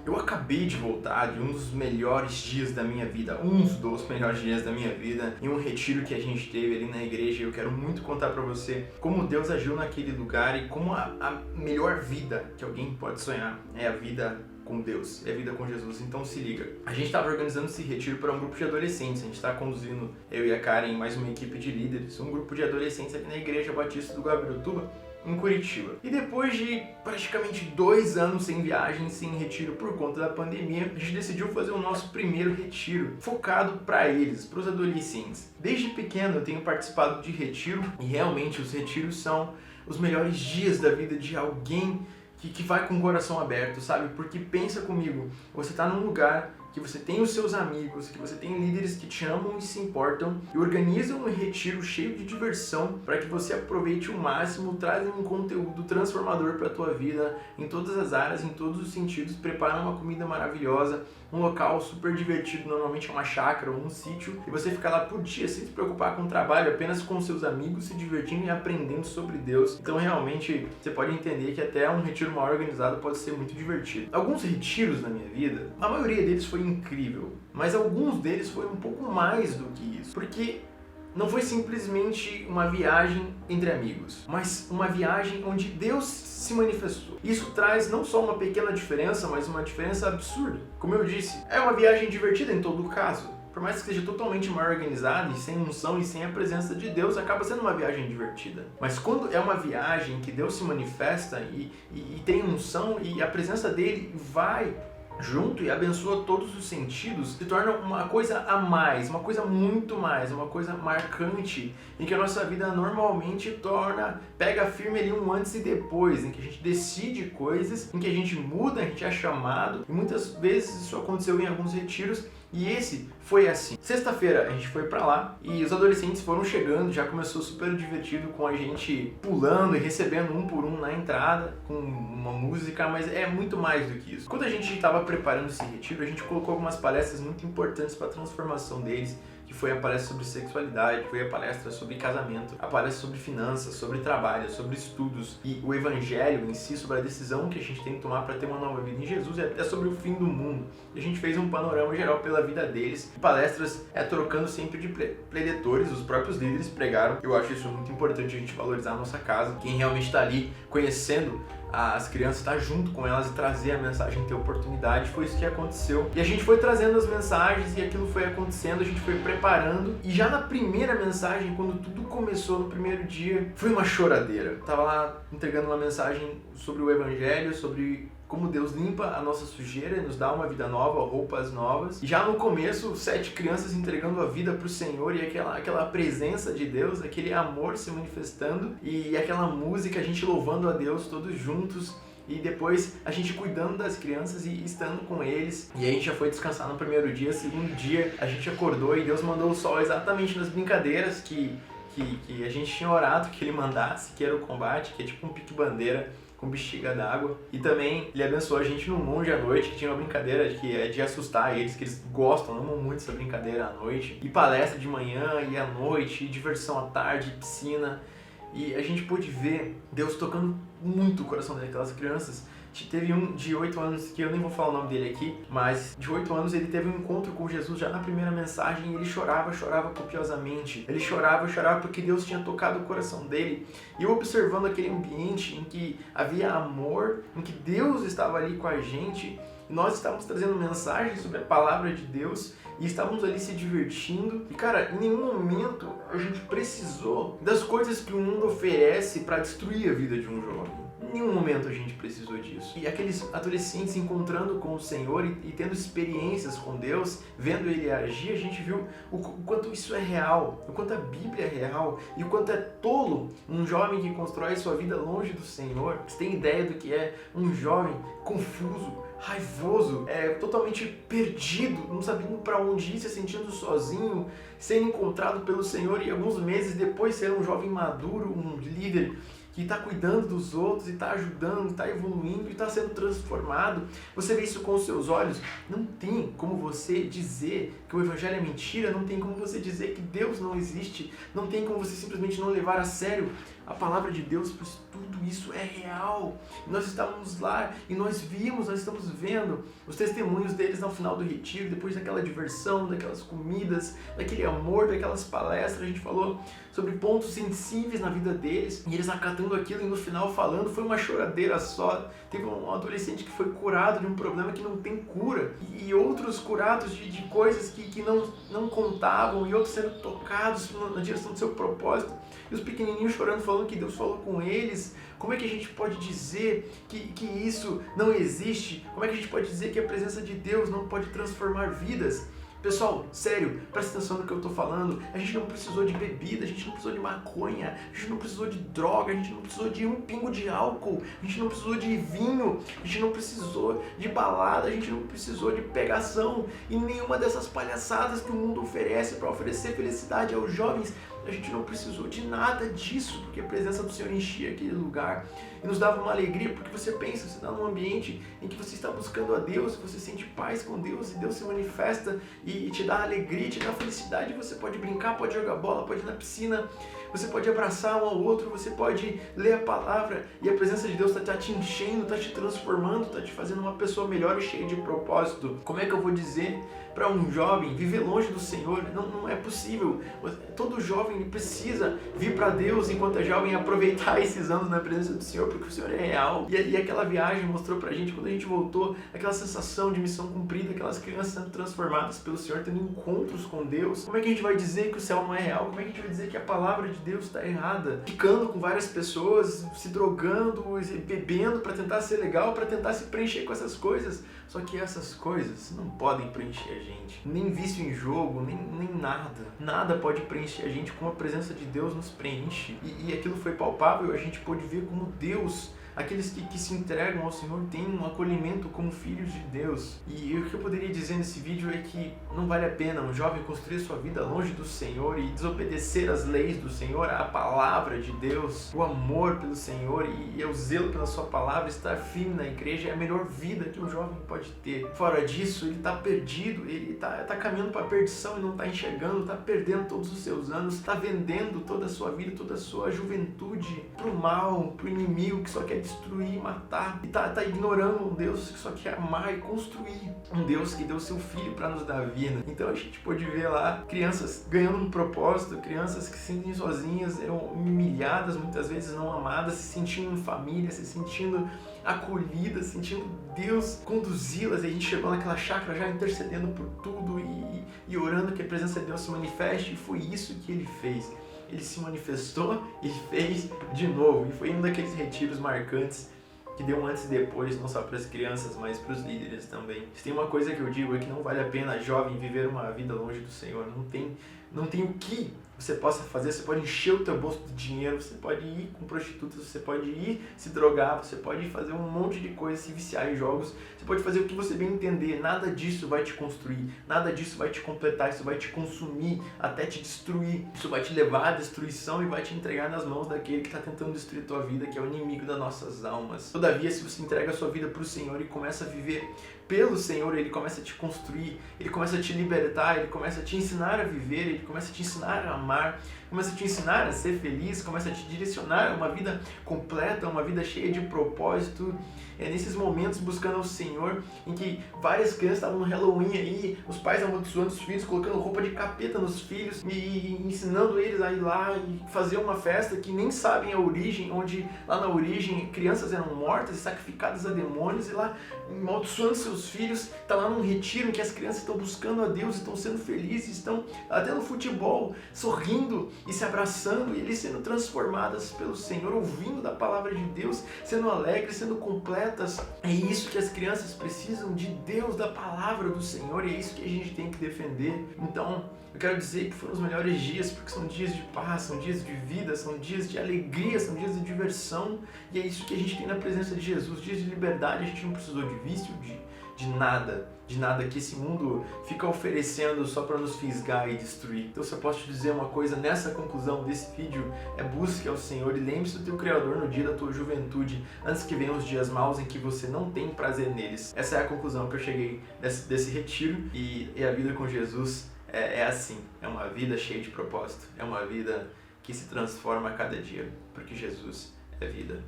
Eu acabei de voltar de um dos melhores dias da minha vida, em um retiro que a gente teve ali na igreja. Eu quero muito contar pra você como Deus agiu naquele lugar e como a melhor vida que alguém pode sonhar é a vida com Deus, é a vida com Jesus. Então se liga, a gente estava organizando esse retiro para um grupo de adolescentes. A gente está conduzindo, eu e a Karen, mais uma equipe de líderes, um grupo de adolescentes aqui na Igreja Batista do Gabirotuba, em Curitiba. E depois de praticamente 2 anos sem viagem, sem retiro por conta da pandemia, a gente decidiu fazer o nosso primeiro retiro, focado para eles, para os adolescentes. Desde pequeno eu tenho participado de retiro e realmente os retiros são os melhores dias da vida de alguém que vai com o coração aberto, sabe? Porque pensa comigo, você tá num lugar que você tem os seus amigos, que você tem líderes que te amam e se importam e organizam um retiro cheio de diversão para que você aproveite o máximo, trazem um conteúdo transformador para a tua vida em todas as áreas, em todos os sentidos, preparam uma comida maravilhosa, um local super divertido, normalmente é uma chácara ou um sítio, e você fica lá por dia sem se preocupar com o trabalho, apenas com seus amigos, se divertindo e aprendendo sobre Deus. Então realmente você pode entender que até um retiro mal organizado pode ser muito divertido. Alguns retiros na minha vida, a maioria deles foi incrível, mas alguns deles foi um pouco mais do que isso, porque não foi simplesmente uma viagem entre amigos, mas uma viagem onde Deus se manifestou. Isso traz não só uma pequena diferença, mas uma diferença absurda. Como eu disse, é uma viagem divertida em todo caso. Por mais que seja totalmente mal organizada e sem unção e sem a presença de Deus, acaba sendo uma viagem divertida. Mas quando é uma viagem que Deus se manifesta e tem unção e a presença dele vai junto e abençoa todos os sentidos, se torna uma coisa a mais, uma coisa muito mais, uma coisa marcante, em que a nossa vida normalmente pega firme ali um antes e depois, em que a gente decide coisas, em que a gente muda, a gente é chamado, e muitas vezes isso aconteceu em alguns retiros, e esse foi assim. Sexta-feira a gente foi pra lá e os adolescentes foram chegando, já começou super divertido com a gente pulando e recebendo um por um na entrada, com uma música, mas é muito mais do que isso. Quando a gente estava preparando esse retiro, a gente colocou algumas palestras muito importantes para a transformação deles, que foi a palestra sobre sexualidade, foi a palestra sobre casamento, a palestra sobre finanças, sobre trabalho, sobre estudos e o evangelho em si, sobre a decisão que a gente tem que tomar para ter uma nova vida em Jesus e até sobre o fim do mundo. E a gente fez um panorama geral pela vida deles, palestras trocando sempre de preletores, os próprios líderes pregaram. Eu acho isso muito importante, a gente valorizar a nossa casa, quem realmente está ali conhecendo as crianças, estar junto com elas e trazer a mensagem, ter oportunidade, foi isso que aconteceu. E a gente foi trazendo as mensagens e aquilo foi acontecendo, a gente foi preparando, e já na primeira mensagem, quando tudo começou no primeiro dia, foi uma choradeira. Eu tava lá entregando uma mensagem sobre o evangelho, sobre como Deus limpa a nossa sujeira e nos dá uma vida nova, roupas novas. E já no começo, 7 crianças entregando a vida para o Senhor e aquela presença de Deus, aquele amor se manifestando e aquela música, a gente louvando a Deus todos juntos. E depois a gente cuidando das crianças e estando com eles. E aí a gente já foi descansar no primeiro dia. Segundo dia a gente acordou e Deus mandou o sol exatamente nas brincadeiras que a gente tinha orado que Ele mandasse, que era o combate, que é tipo um pique-bandeira com bexiga d'água. E também Ele abençoou a gente no monge à noite, que tinha uma brincadeira que é de assustar eles, que eles gostam, amam muito essa brincadeira à noite. E palestra de manhã e à noite, e diversão à tarde, piscina. E a gente pôde ver Deus tocando muito o coração daquelas crianças. Teve um de 8 anos, que eu nem vou falar o nome dele aqui, mas de 8 anos ele teve um encontro com Jesus já na primeira mensagem e ele chorava copiosamente. Ele chorava porque Deus tinha tocado o coração dele. E eu observando aquele ambiente em que havia amor, em que Deus estava ali com a gente, nós estávamos trazendo mensagens sobre a palavra de Deus e estávamos ali se divertindo. E cara, em nenhum momento a gente precisou das coisas que o mundo oferece para destruir a vida de um jovem. Em nenhum momento a gente precisou disso. E aqueles adolescentes se encontrando com o Senhor e tendo experiências com Deus, vendo Ele agir, a gente viu o quanto isso é real, o quanto a Bíblia é real e o quanto é tolo um jovem que constrói sua vida longe do Senhor. Você tem ideia do que é um jovem confuso, raivoso, totalmente perdido, não sabendo para onde ir, se sentindo sozinho, sendo encontrado pelo Senhor e alguns meses depois ser um jovem maduro, um líder que está cuidando dos outros e está ajudando, está evoluindo e está sendo transformado. Você vê isso com os seus olhos. Não tem como você dizer que o Evangelho é mentira, não tem como você dizer que Deus não existe, não tem como você simplesmente não levar a sério A palavra de Deus, pois tudo isso é real. E nós estávamos lá e nós estamos vendo os testemunhos deles no final do retiro, depois daquela diversão, daquelas comidas, daquele amor, daquelas palestras. A gente falou sobre pontos sensíveis na vida deles e eles acatando aquilo e no final falando, foi uma choradeira só. Teve um adolescente que foi curado de um problema que não tem cura e outros curados de coisas que não contavam e outros sendo tocados na direção do seu propósito. E os pequenininhos chorando, falando que Deus falou com eles. Como é que a gente pode dizer que isso não existe? Como é que a gente pode dizer que a presença de Deus não pode transformar vidas? Pessoal, sério, presta atenção no que eu estou falando. A gente não precisou de bebida, a gente não precisou de maconha, a gente não precisou de droga, a gente não precisou de um pingo de álcool, a gente não precisou de vinho, a gente não precisou de balada, a gente não precisou de pegação e nenhuma dessas palhaçadas que o mundo oferece para oferecer felicidade aos jovens. A gente não precisou de nada disso, porque a presença do Senhor enchia aquele lugar e nos dava uma alegria, porque você pensa, você está num ambiente em que você está buscando a Deus, você sente paz com Deus e Deus se manifesta e te dá alegria, te dá felicidade. Você pode brincar, pode jogar bola, pode ir na piscina, você pode abraçar um ao outro, você pode ler a palavra e a presença de Deus está te enchendo, está te transformando, está te fazendo uma pessoa melhor e cheia de propósito. Como é que eu vou dizer para um jovem viver longe do Senhor? Não é possível. Todo jovem precisa vir para Deus enquanto é jovem, aproveitar esses anos na presença do Senhor, porque o Senhor é real. E aquela viagem mostrou pra gente, quando a gente voltou, aquela sensação de missão cumprida, aquelas crianças sendo transformadas pelo Senhor, tendo encontros com Deus. Como é que a gente vai dizer que o céu não é real? Como é que a gente vai dizer que a palavra de Deus está errada? Ficando com várias pessoas, se drogando, bebendo para tentar ser legal, para tentar se preencher com essas coisas. Só que essas coisas não podem preencher a gente. Nem vício em jogo, nem nada. Nada pode preencher a gente como a presença de Deus nos preenche. E aquilo foi palpável, a gente pôde ver como Deus, aqueles que se entregam ao Senhor, têm um acolhimento como filhos de Deus. E o que eu poderia dizer nesse vídeo é que não vale a pena um jovem construir sua vida longe do Senhor e desobedecer as leis do Senhor, a palavra de Deus, o amor pelo Senhor e o zelo pela sua palavra, estar firme na igreja é a melhor vida que um jovem pode ter. Fora disso, ele está perdido, ele está caminhando para a perdição e não está enxergando, está perdendo todos os seus anos, está vendendo toda a sua vida, toda a sua juventude para o mal, para o inimigo que só quer destruir, matar, e tá ignorando um Deus que só quer amar e construir, um Deus que deu seu filho para nos dar vida. Então a gente pode ver lá crianças ganhando um propósito, crianças que se sentem sozinhas, humilhadas, muitas vezes não amadas, se sentindo em família, se sentindo acolhidas, sentindo Deus conduzi-las. E a gente chegou naquela chácara já intercedendo por tudo e orando que a presença de Deus se manifeste, e foi isso que ele fez. Ele se manifestou e fez de novo. E foi um daqueles retiros marcantes que deu um antes e depois, não só para as crianças, mas para os líderes também. Se tem uma coisa que eu digo é que não vale a pena, jovem, viver uma vida longe do Senhor. Não tem o que você possa fazer. Você pode encher o teu bolso de dinheiro, você pode ir com prostitutas, você pode ir se drogar, você pode fazer um monte de coisa, se viciar em jogos, você pode fazer o que você bem entender. Nada disso vai te construir, nada disso vai te completar, isso vai te consumir até te destruir. Isso vai te levar à destruição e vai te entregar nas mãos daquele que está tentando destruir a tua vida, que é o inimigo das nossas almas. Todavia, se você entrega a sua vida para o Senhor e começa a viver pelo Senhor, Ele começa a te construir, Ele começa a te libertar, Ele começa a te ensinar a viver, Ele começa a te ensinar a amar, começa a te ensinar a ser feliz, começa a te direcionar a uma vida completa, uma vida cheia de propósito. É nesses momentos buscando ao Senhor, em que várias crianças estavam no Halloween aí, os pais amaldiçoando os filhos, colocando roupa de capeta nos filhos e ensinando eles a ir lá e fazer uma festa que nem sabem a origem, onde lá na origem crianças eram mortas e sacrificadas a demônios, e lá amaldiçoando seus filhos. Está lá num retiro em que as crianças estão buscando a Deus, estão sendo felizes, estão até no futebol sorrindo e se abraçando, e eles sendo transformadas pelo Senhor, ouvindo da palavra de Deus, sendo alegres, sendo completas. É isso que as crianças precisam, de Deus, da palavra do Senhor, e é isso que a gente tem que defender. Então, eu quero dizer que foram os melhores dias, porque são dias de paz, são dias de vida, são dias de alegria, são dias de diversão, e é isso que a gente tem na presença de Jesus, dias de liberdade. A gente não precisou de vício, de nada que esse mundo fica oferecendo só para nos fisgar e destruir. Então, se eu posso te dizer uma coisa nessa conclusão desse vídeo, é busque ao Senhor e lembre-se do teu Criador no dia da tua juventude, antes que venham os dias maus em que você não tem prazer neles. Essa é a conclusão que eu cheguei desse retiro, e a vida com Jesus é assim, é uma vida cheia de propósito, é uma vida que se transforma a cada dia, porque Jesus é vida.